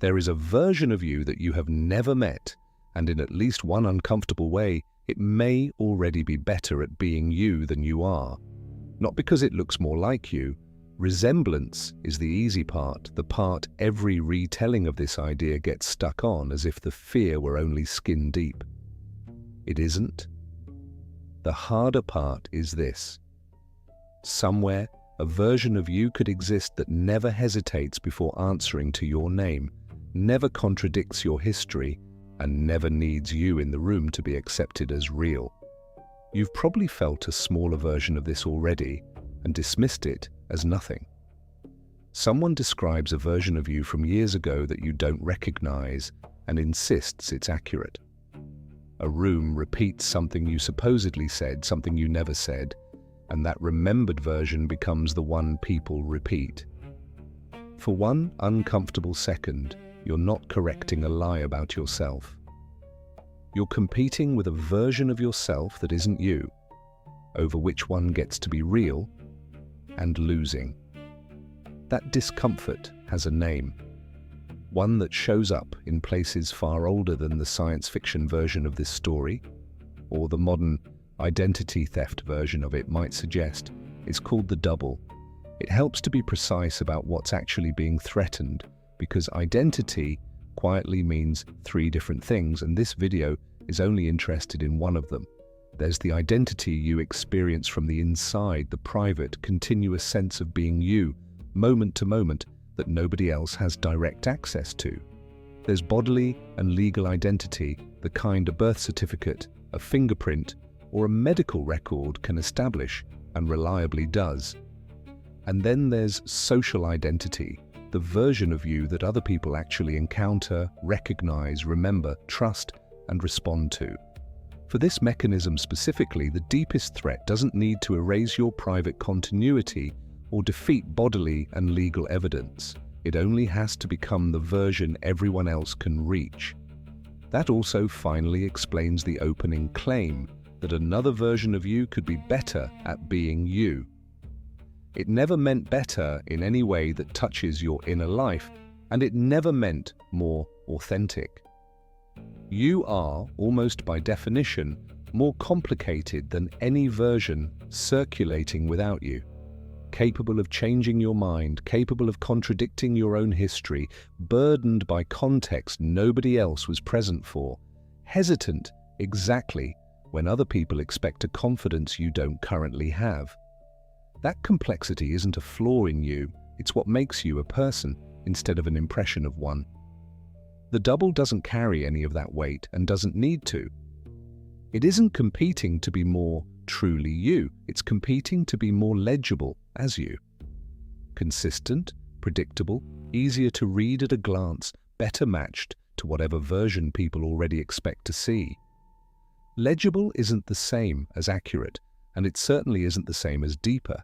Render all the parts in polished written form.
There is a version of you that you have never met, and in at least one uncomfortable way, it may already be better at being you than you are. Not because it looks more like you. Resemblance is the easy part, the part every retelling of this idea gets stuck on as if the fear were only skin deep. It isn't. The harder part is this. Somewhere, a version of you could exist that never hesitates before answering to your name, never contradicts your history, and never needs you in the room to be accepted as real. You've probably felt a smaller version of this already and dismissed it as nothing. Someone describes a version of you from years ago that you don't recognize and insists it's accurate. A room repeats something you supposedly said, something you never said, and that remembered version becomes the one people repeat. For one uncomfortable second, you're not correcting a lie about yourself. You're competing with a version of yourself that isn't you, over which one gets to be real and losing. That discomfort has a name, one that shows up in places far older than the science fiction version of this story, or the modern identity theft version of it might suggest. Is called the double. It helps to be precise about what's actually being threatened, because identity quietly means three different things, and this video is only interested in one of them. There's the identity you experience from the inside, the private, continuous sense of being you, moment to moment, that nobody else has direct access to. There's bodily and legal identity, the kind a birth certificate, a fingerprint, or a medical record can establish, and reliably does. And then there's social identity, the version of you that other people actually encounter, recognize, remember, trust, and respond to. For this mechanism specifically, the deepest threat doesn't need to erase your private continuity or defeat bodily and legal evidence. It only has to become the version everyone else can reach. That also finally explains the opening claim that another version of you could be better at being you. It never meant better in any way that touches your inner life, and it never meant more authentic. You are, almost by definition, more complicated than any version circulating without you. Capable of changing your mind, capable of contradicting your own history, burdened by context nobody else was present for, hesitant exactly when other people expect a confidence you don't currently have. That complexity isn't a flaw in you, it's what makes you a person instead of an impression of one. The double doesn't carry any of that weight and doesn't need to. It isn't competing to be more truly you, it's competing to be more legible as you. Consistent, predictable, easier to read at a glance, better matched to whatever version people already expect to see. Legible isn't the same as accurate, and it certainly isn't the same as deeper.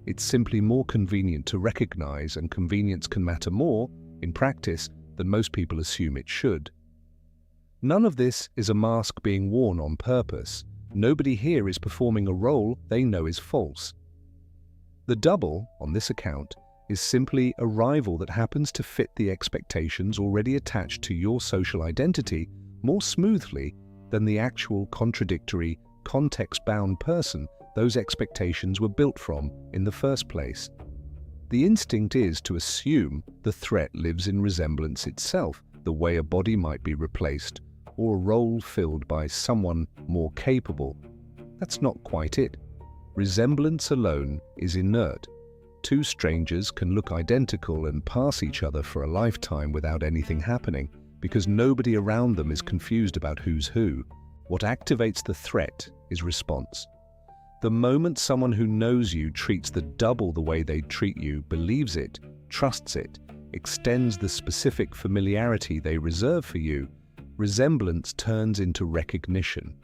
It's simply more convenient to recognize, and convenience can matter more, in practice, than most people assume it should. None of this is a mask being worn on purpose. Nobody here is performing a role they know is false. The double, on this account, is simply a rival that happens to fit the expectations already attached to your social identity more smoothly than the actual contradictory, context-bound person those expectations were built from in the first place. The instinct is to assume the threat lives in resemblance itself, the way a body might be replaced, or a role filled by someone more capable. That's not quite it. Resemblance alone is inert. Two strangers can look identical and pass each other for a lifetime without anything happening, because nobody around them is confused about who's who. What activates the threat is response. The moment someone who knows you treats the double the way they treat you, believes it, trusts it, extends the specific familiarity they reserve for you, resemblance turns into recognition.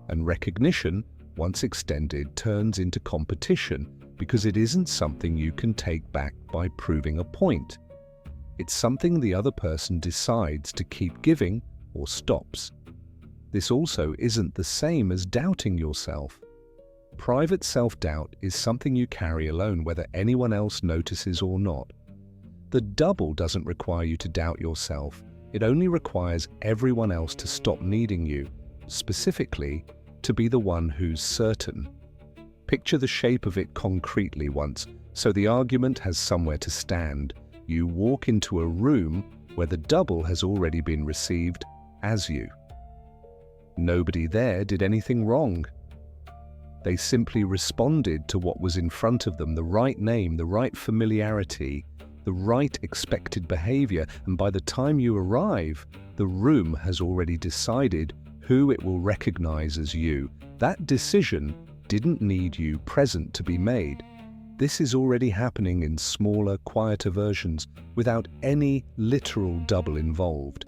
And recognition, once extended, turns into competition, because it isn't something you can take back by proving a point. It's something the other person decides to keep giving or stops. This also isn't the same as doubting yourself. Private self-doubt is something you carry alone, whether anyone else notices or not. The double doesn't require you to doubt yourself. It only requires everyone else to stop needing you, specifically, to be the one who's certain. Picture the shape of it concretely once, so the argument has somewhere to stand. You walk into a room where the double has already been received as you. Nobody there did anything wrong. They simply responded to what was in front of them, the right name, the right familiarity, the right expected behavior, and by the time you arrive, the room has already decided who it will recognize as you. That decision didn't need you present to be made. This is already happening in smaller, quieter versions, without any literal double involved.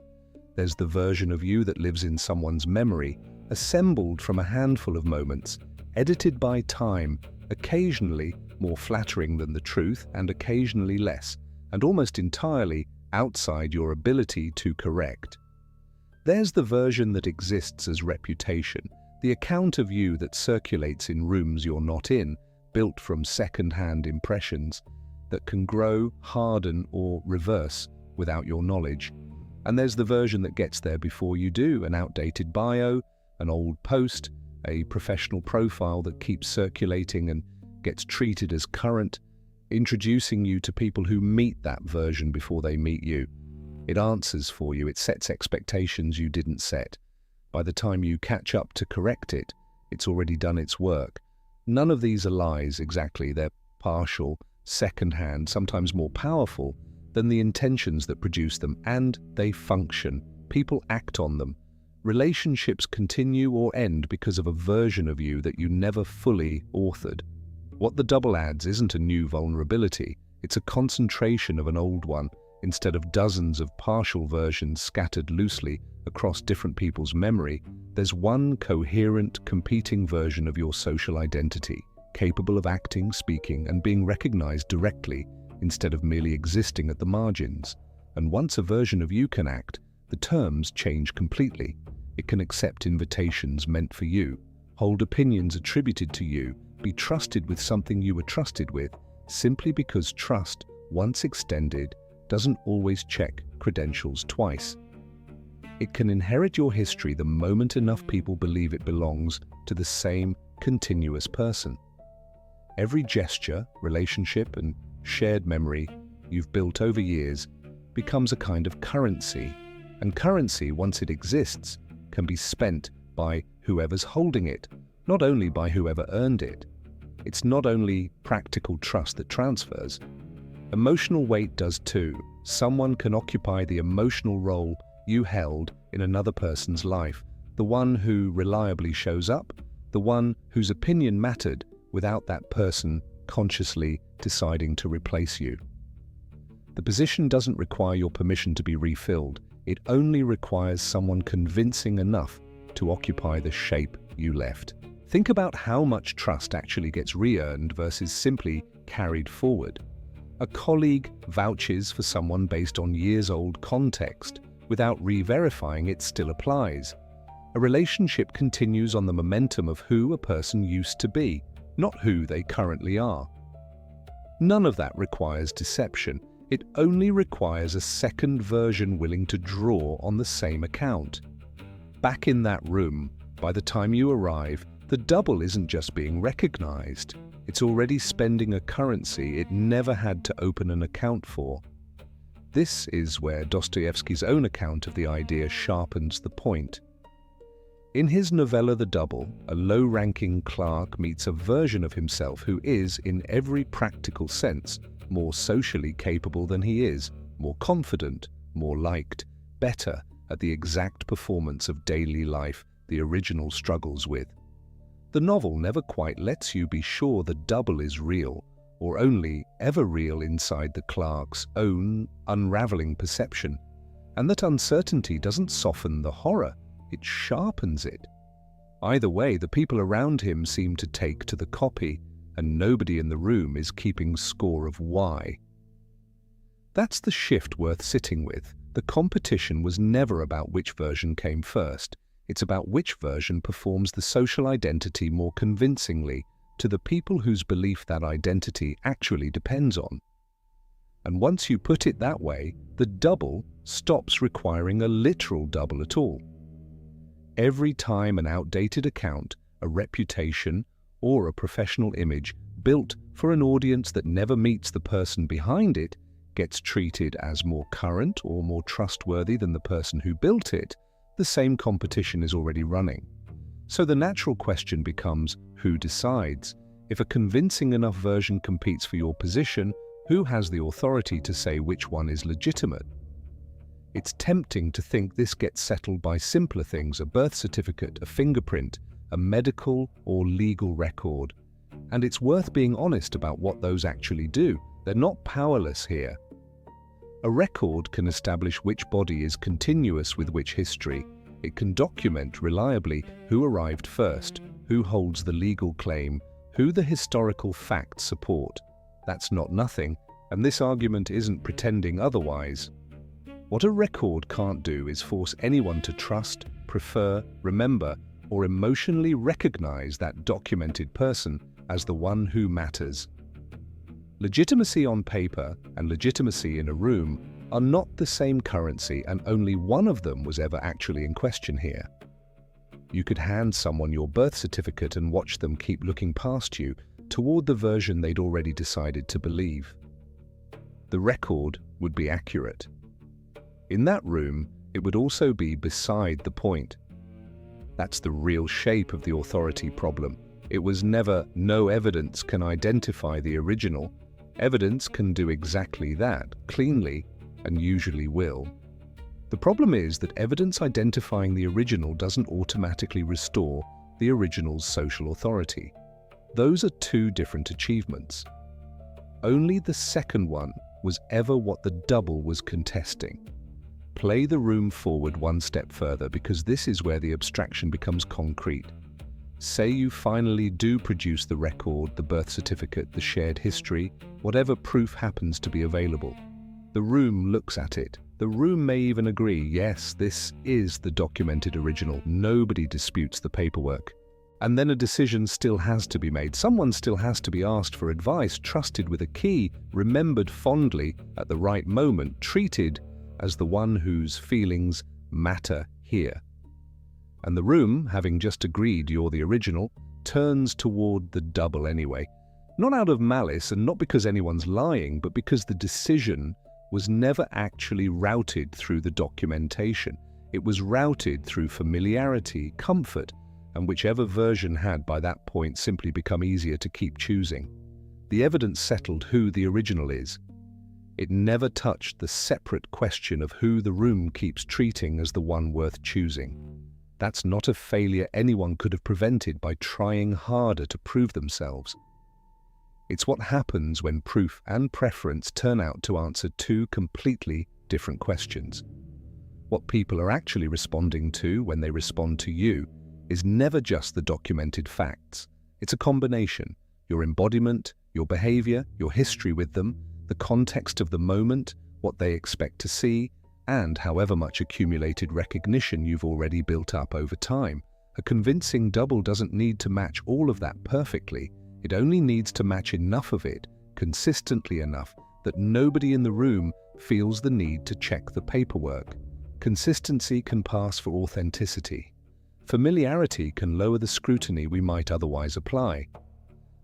There's the version of you that lives in someone's memory, assembled from a handful of moments, edited by time, occasionally more flattering than the truth and occasionally less, and almost entirely outside your ability to correct. There's the version that exists as reputation, the account of you that circulates in rooms you're not in, built from second-hand impressions that can grow, harden, or reverse without your knowledge. And there's the version that gets there before you do, an outdated bio, an old post, a professional profile that keeps circulating and gets treated as current, introducing you to people who meet that version before they meet you. It answers for you, it sets expectations you didn't set. By the time you catch up to correct it, it's already done its work. None of these are lies exactly, they're partial, second-hand, sometimes more powerful than the intentions that produce them, and they function. People act on them. Relationships continue or end because of a version of you that you never fully authored. What the double adds isn't a new vulnerability, it's a concentration of an old one. Instead of dozens of partial versions scattered loosely across different people's memory, there's one coherent, competing version of your social identity, capable of acting, speaking, and being recognized directly instead of merely existing at the margins. And once a version of you can act, the terms change completely. It can accept invitations meant for you, hold opinions attributed to you, be trusted with something you were trusted with, simply because trust, once extended, doesn't always check credentials twice. It can inherit your history the moment enough people believe it belongs to the same continuous person. Every gesture, relationship, and shared memory you've built over years becomes a kind of currency, and currency, once it exists, can be spent by whoever's holding it, not only by whoever earned it. It's not only practical trust that transfers. Emotional weight does too. Someone can occupy the emotional role you held in another person's life, the one who reliably shows up, the one whose opinion mattered without that person consciously deciding to replace you. The position doesn't require your permission to be refilled. It only requires someone convincing enough to occupy the shape you left. Think about how much trust actually gets re-earned versus simply carried forward. A colleague vouches for someone based on years-old context. Without re-verifying, it still applies. A relationship continues on the momentum of who a person used to be, not who they currently are. None of that requires deception. It only requires a second version willing to draw on the same account. Back in that room, by the time you arrive, the double isn't just being recognized. It's already spending a currency it never had to open an account for. This is where Dostoevsky's own account of the idea sharpens the point. In his novella The Double, a low-ranking clerk meets a version of himself who is, in every practical sense, more socially capable than he is, more confident, more liked, better at the exact performance of daily life the original struggles with. The novel never quite lets you be sure the double is real, or only ever real inside the clerk's own unraveling perception, and that uncertainty doesn't soften the horror, it sharpens it. Either way, the people around him seem to take to the copy, and nobody in the room is keeping score of why. That's the shift worth sitting with. The competition was never about which version came first. It's about which version performs the social identity more convincingly to the people whose belief that identity actually depends on. And once you put it that way, the double stops requiring a literal double at all. Every time an outdated account, a reputation, or a professional image built for an audience that never meets the person behind it gets treated as more current or more trustworthy than the person who built it, the same competition is already running. So the natural question becomes, who decides? If a convincing enough version competes for your position, who has the authority to say which one is legitimate? It's tempting to think this gets settled by simpler things, a birth certificate, a fingerprint, a medical or legal record. And it's worth being honest about what those actually do. They're not powerless here. A record can establish which body is continuous with which history. It can document reliably who arrived first, who holds the legal claim, who the historical facts support. That's not nothing, and this argument isn't pretending otherwise. What a record can't do is force anyone to trust, prefer, remember, or emotionally recognize that documented person as the one who matters. Legitimacy on paper and legitimacy in a room are not the same currency, and only one of them was ever actually in question here. You could hand someone your birth certificate and watch them keep looking past you toward the version they'd already decided to believe. The record would be accurate. In that room, it would also be beside the point. That's the real shape of the authority problem. It was never, no evidence can identify the original. Evidence can do exactly that, cleanly, and usually will. The problem is that evidence identifying the original doesn't automatically restore the original's social authority. Those are two different achievements. Only the second one was ever what the double was contesting. Play the room forward one step further, because this is where the abstraction becomes concrete. Say you finally do produce the record, the birth certificate, the shared history, whatever proof happens to be available. The room looks at it. The room may even agree, yes, this is the documented original. Nobody disputes the paperwork. And then a decision still has to be made. Someone still has to be asked for advice, trusted with a key, remembered fondly at the right moment, treated as the one whose feelings matter here. And the room, having just agreed you're the original, turns toward the double anyway. Not out of malice and not because anyone's lying, but because the decision was never actually routed through the documentation. It was routed through familiarity, comfort, and whichever version had by that point simply become easier to keep choosing. The evidence settled who the original is. It never touched the separate question of who the room keeps treating as the one worth choosing. That's not a failure anyone could have prevented by trying harder to prove themselves. It's what happens when proof and preference turn out to answer two completely different questions. What people are actually responding to when they respond to you is never just the documented facts. It's a combination: your embodiment, your behavior, your history with them, the context of the moment, what they expect to see, and however much accumulated recognition you've already built up over time. A convincing double doesn't need to match all of that perfectly. It only needs to match enough of it, consistently enough, that nobody in the room feels the need to check the paperwork. Consistency can pass for authenticity. Familiarity can lower the scrutiny we might otherwise apply.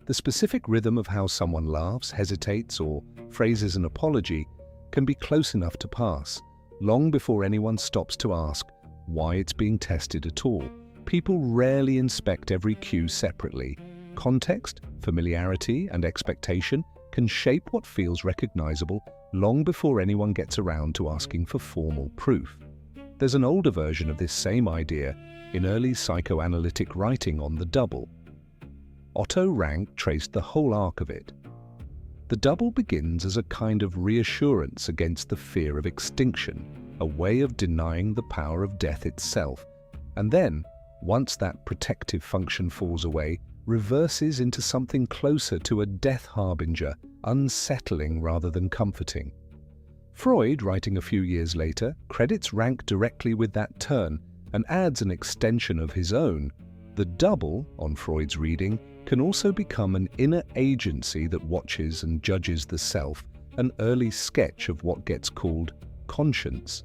The specific rhythm of how someone laughs, hesitates, or phrases an apology can be close enough to pass, long before anyone stops to ask why it's being tested at all. People rarely inspect every cue separately. Context, familiarity, and expectation can shape what feels recognizable long before anyone gets around to asking for formal proof. There's an older version of this same idea in early psychoanalytic writing on the double. Otto Rank traced the whole arc of it. The double begins as a kind of reassurance against the fear of extinction, a way of denying the power of death itself, and then, once that protective function falls away, reverses into something closer to a death harbinger, unsettling rather than comforting. Freud, writing a few years later, credits Rank directly with that turn and adds an extension of his own. The double, on Freud's reading, can also become an inner agency that watches and judges the self, an early sketch of what gets called conscience.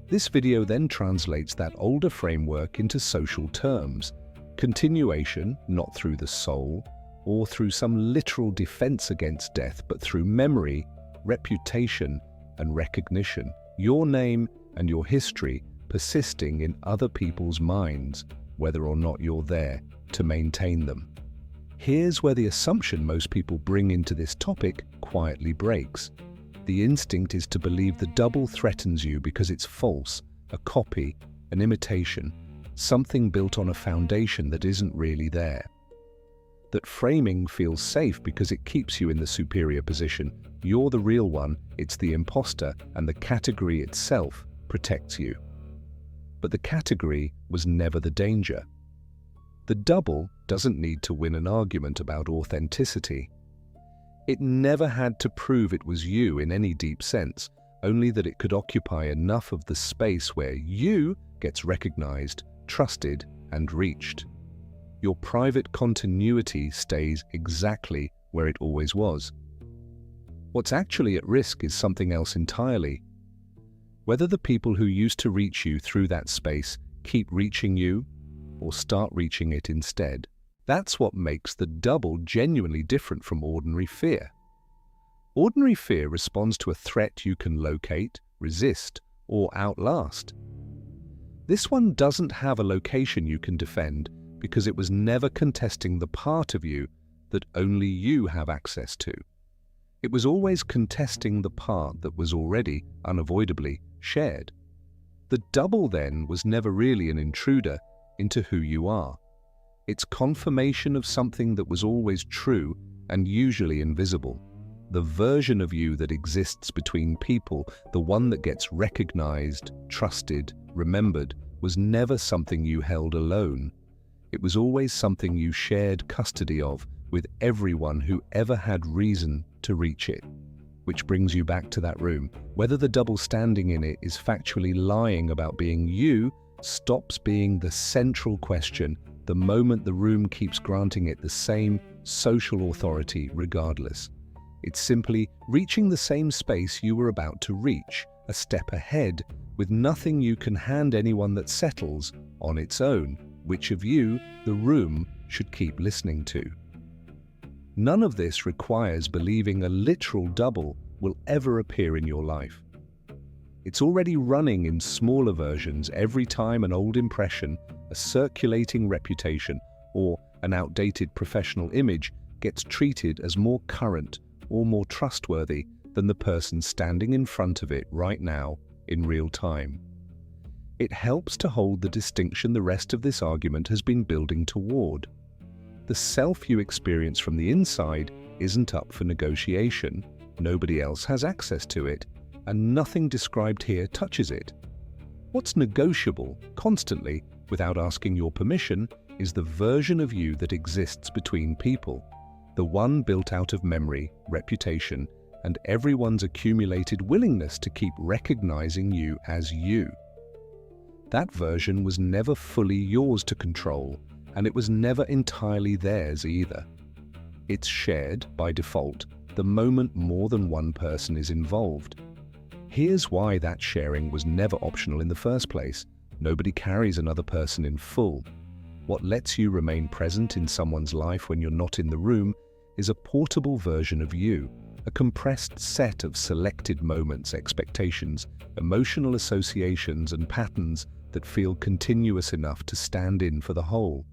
This video then translates that older framework into social terms, continuation not through the soul or through some literal defense against death, but through memory, reputation, and recognition, your name and your history persisting in other people's minds, whether or not you're there to maintain them. Here's where the assumption most people bring into this topic quietly breaks. The instinct is to believe the double threatens you because it's false, a copy, an imitation, something built on a foundation that isn't really there. That framing feels safe because it keeps you in the superior position. You're the real one, it's the imposter, and the category itself protects you. But the category was never the danger. The double doesn't need to win an argument about authenticity. It never had to prove it was you in any deep sense, only that it could occupy enough of the space where you gets recognized, trusted, and reached. Your private continuity stays exactly where it always was. What's actually at risk is something else entirely. Whether the people who used to reach you through that space keep reaching you or start reaching it instead. That's what makes the double genuinely different from ordinary fear. Ordinary fear responds to a threat you can locate, resist, or outlast. This one doesn't have a location you can defend because it was never contesting the part of you that only you have access to. It was always contesting the part that was already, unavoidably, shared. The double, then, was never really an intruder into who you are. It's confirmation of something that was always true and usually invisible. The version of you that exists between people, the one that gets recognized, trusted, remembered, was never something you held alone. It was always something you shared custody of with everyone who ever had reason to reach it. Which brings you back to that room. Whether the double standing in it is factually lying about being you stops being the central question the moment the room keeps granting it the same social authority regardless. It's simply reaching the same space you were about to reach, a step ahead, with nothing you can hand anyone that settles on its own, which of you the room should keep listening to. None of this requires believing a literal double will ever appear in your life. It's already running in smaller versions every time an old impression, a circulating reputation, or an outdated professional image gets treated as more current or more trustworthy than the person standing in front of it right now in real time. It helps to hold the distinction the rest of this argument has been building toward. The self you experience from the inside isn't up for negotiation. Nobody else has access to it, and nothing described here touches it. What's negotiable, constantly, without asking your permission, is the version of you that exists between people, the one built out of memory, reputation, and everyone's accumulated willingness to keep recognizing you as you. That version was never fully yours to control, and it was never entirely theirs either. It's shared, by default, the moment more than one person is involved. Here's why that sharing was never optional in the first place. Nobody carries another person in full. What lets you remain present in someone's life when you're not in the room is a portable version of you, a compressed set of selected moments, expectations, emotional associations, and patterns that feel continuous enough to stand in for the whole.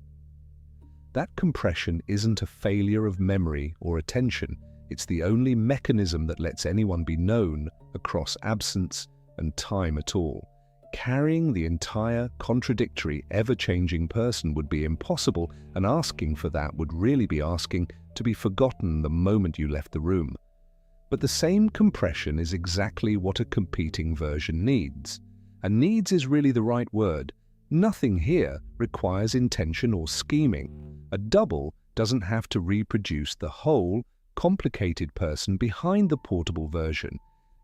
That compression isn't a failure of memory or attention. It's the only mechanism that lets anyone be known across absence and time at all. Carrying the entire, contradictory, ever-changing person would be impossible, and asking for that would really be asking to be forgotten the moment you left the room. But the same compression is exactly what a competing version needs. And needs is really the right word. Nothing here requires intention or scheming. A double doesn't have to reproduce the whole, complicated person behind the portable version.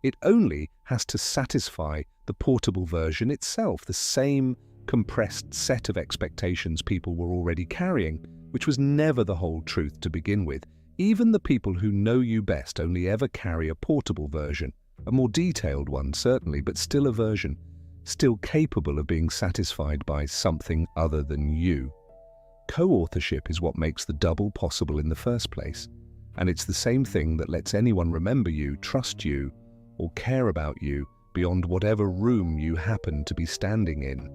It only has to satisfy the portable version itself, the same compressed set of expectations people were already carrying, which was never the whole truth to begin with. Even the people who know you best only ever carry a portable version, a more detailed one certainly, but still a version, still capable of being satisfied by something other than you. Co-authorship is what makes the double possible in the first place, and it's the same thing that lets anyone remember you, trust you, or care about you beyond whatever room you happen to be standing in.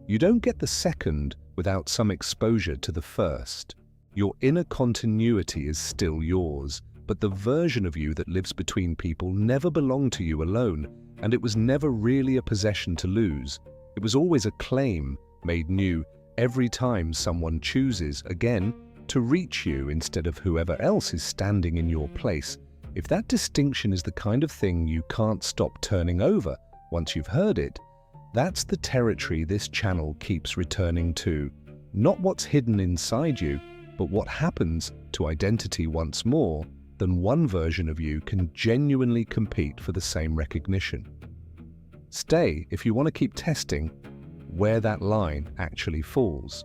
You don't get the second without some exposure to the first. Your inner continuity is still yours, but the version of you that lives between people never belonged to you alone, and it was never really a possession to lose. It was always a claim made new every time someone chooses, again, to reach you instead of whoever else is standing in your place. If that distinction is the kind of thing you can't stop turning over once you've heard it, that's the territory this channel keeps returning to. Not what's hidden inside you, but what happens to identity once more than one version of you can genuinely compete for the same recognition. Stay if you want to keep testing where that line actually falls.